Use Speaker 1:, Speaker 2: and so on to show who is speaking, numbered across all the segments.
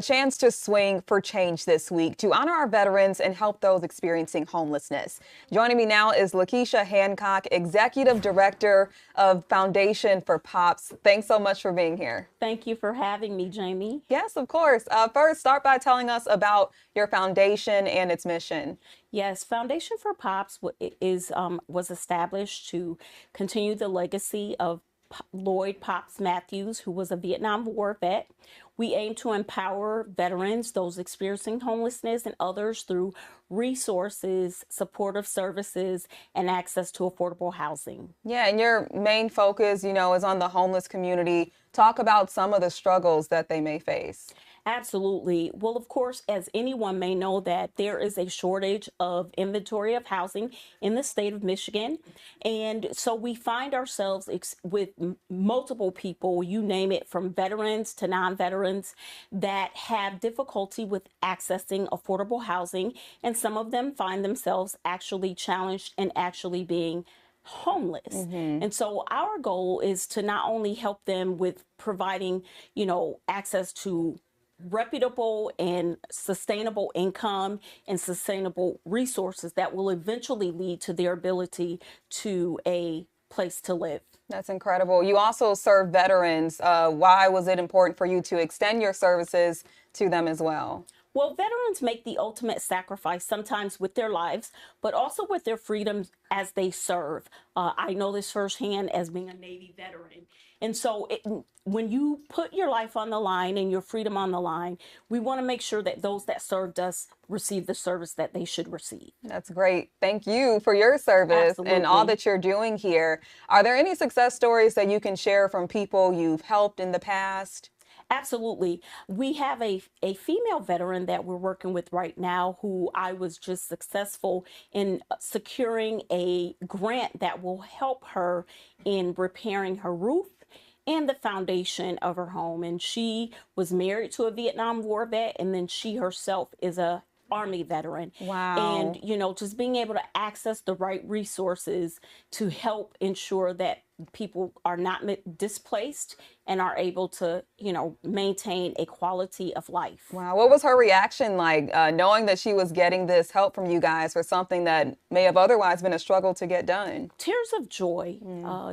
Speaker 1: Chance to swing for change this week to honor our veterans and help those experiencing homelessness. Joining me now is Lakeisha Hancock, Executive Director of Foundation for POPs. Thanks so much for being here.
Speaker 2: Thank you for having me, Jamie.
Speaker 1: Yes, of course. First, start by telling us about your foundation and its mission.
Speaker 2: Yes, Foundation for Pops was established to continue the legacy of Lloyd Pops Matthews, who was a Vietnam War vet. We aim to empower veterans, those experiencing homelessness, and others through resources, supportive services, and access to affordable housing.
Speaker 1: Yeah, and your main focus, is on the homeless community. Talk about some of the struggles that they may face.
Speaker 2: Absolutely. Well, of course, as anyone may know, that there is a shortage of inventory of housing in the state of Michigan. And so we find ourselves with multiple people, you name it, from veterans to non-veterans, that have difficulty with accessing affordable housing. And some of them find themselves actually challenged and actually being homeless. And so our goal is to not only help them with providing, access to reputable and sustainable income and sustainable resources that will eventually lead to their ability to a place to live.
Speaker 1: That's incredible. You also serve veterans. Why was it important for you to extend your services to them as well?
Speaker 2: Well, veterans make the ultimate sacrifice, sometimes with their lives, but also with their freedoms as they serve. I know this firsthand as being a Navy veteran. And so when you put your life on the line and your freedom on the line, we want to make sure that those that served us receive the service that they should receive.
Speaker 1: That's great. Thank you for your service and all that you're doing here. Are there any success stories that you can share from people you've helped in the past?
Speaker 2: Absolutely. We have a female veteran that we're working with right now who I was just successful in securing a grant that will help her in repairing her roof and the foundation of her home. And she was married to a Vietnam War vet, and then she herself is a Army veteran.
Speaker 1: Wow.
Speaker 2: And, just being able to access the right resources to help ensure that people are not displaced and are able to, maintain a quality of life.
Speaker 1: Wow. What was her reaction like, knowing that she was getting this help from you guys for something that may have otherwise been a struggle to get done?
Speaker 2: Tears of joy.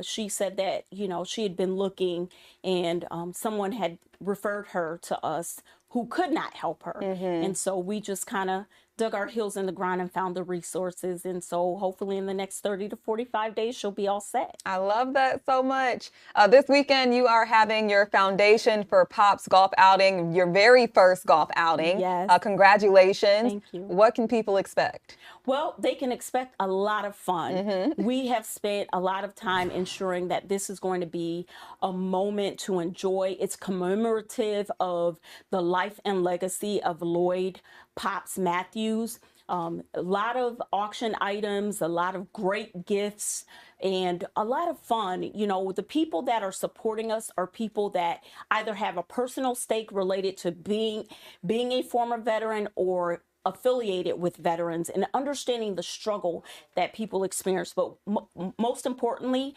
Speaker 2: She said that, she had been looking and someone had referred her to us who could not help her. And so we just kind of dug our heels in the ground and found the resources. And so hopefully in the next 30 to 45 days, she'll be all set.
Speaker 1: I love that so much. This weekend, you are having your Foundation for Pops golf outing, your very first golf outing.
Speaker 2: Yes.
Speaker 1: Congratulations.
Speaker 2: Thank you.
Speaker 1: What can people expect?
Speaker 2: Well, they can expect a lot of fun. We have spent a lot of time ensuring that this is going to be a moment to enjoy. It's commemorative of the life and legacy of Lloyd Pops Matthews. A lot of auction items, a lot of great gifts, and a lot of fun. The people that are supporting us are people that either have a personal stake related to being a former veteran or affiliated with veterans and understanding the struggle that people experience. But most importantly,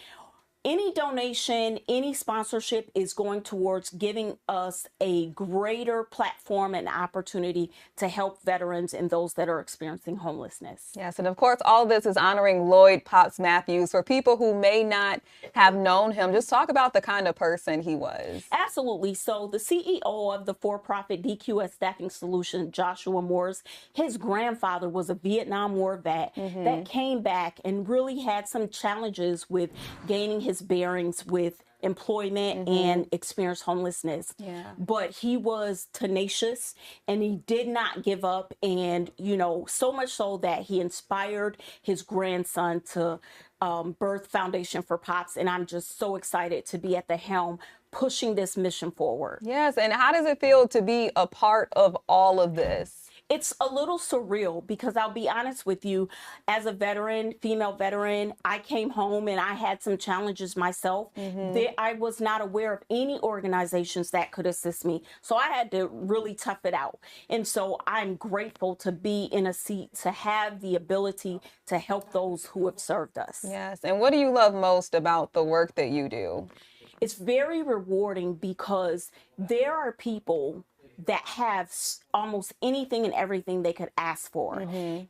Speaker 2: any donation, any sponsorship is going towards giving us a greater platform and opportunity to help veterans and those that are experiencing homelessness.
Speaker 1: Yes, and of course, all of this is honoring Lloyd Pops Matthews. For people who may not have known him, just talk about the kind of person he was.
Speaker 2: Absolutely. So the CEO of the for-profit DQS Staffing Solution, Joshua Morris, his grandfather was a Vietnam War vet that came back and really had some challenges with gaining his bearings with employment and experienced homelessness. But he was tenacious and he did not give up. And, so much so that he inspired his grandson to birth Foundation for Pops. And I'm just so excited to be at the helm pushing this mission forward.
Speaker 1: Yes, and how does it feel to be a part of all of this?
Speaker 2: It's a little surreal because I'll be honest with you, as a veteran, female veteran, I came home and I had some challenges myself. I was not aware of any organizations that could assist me. So I had to really tough it out. And so I'm grateful to be in a seat to have the ability to help those who have served us.
Speaker 1: Yes, and what do you love most about the work that you do?
Speaker 2: It's very rewarding because there are people that have almost anything and everything they could ask for.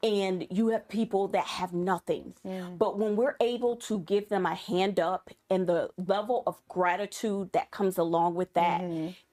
Speaker 2: And you have people that have nothing. But when we're able to give them a hand up and the level of gratitude that comes along with that,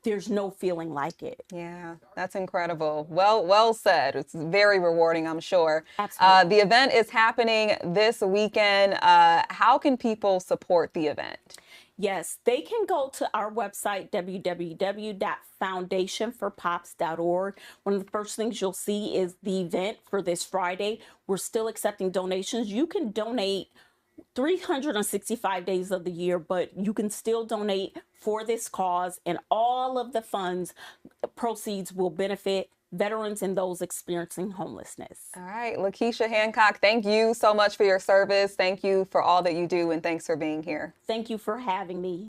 Speaker 2: there's no feeling like it.
Speaker 1: Yeah, that's incredible. Well said. It's very rewarding, I'm sure.
Speaker 2: Absolutely.
Speaker 1: The event is happening this weekend. How can people support the event?
Speaker 2: Yes, they can go to our website, www.foundationforpops.org. One of the first things you'll see is the event for this Friday. We're still accepting donations. You can donate 365 days of the year, but you can still donate for this cause, and all of the funds proceeds will benefit veterans and those experiencing homelessness.
Speaker 1: All right, Lakeisha Hancock, thank you so much for your service. Thank you for all that you do, and thanks for being here.
Speaker 2: Thank you for having me.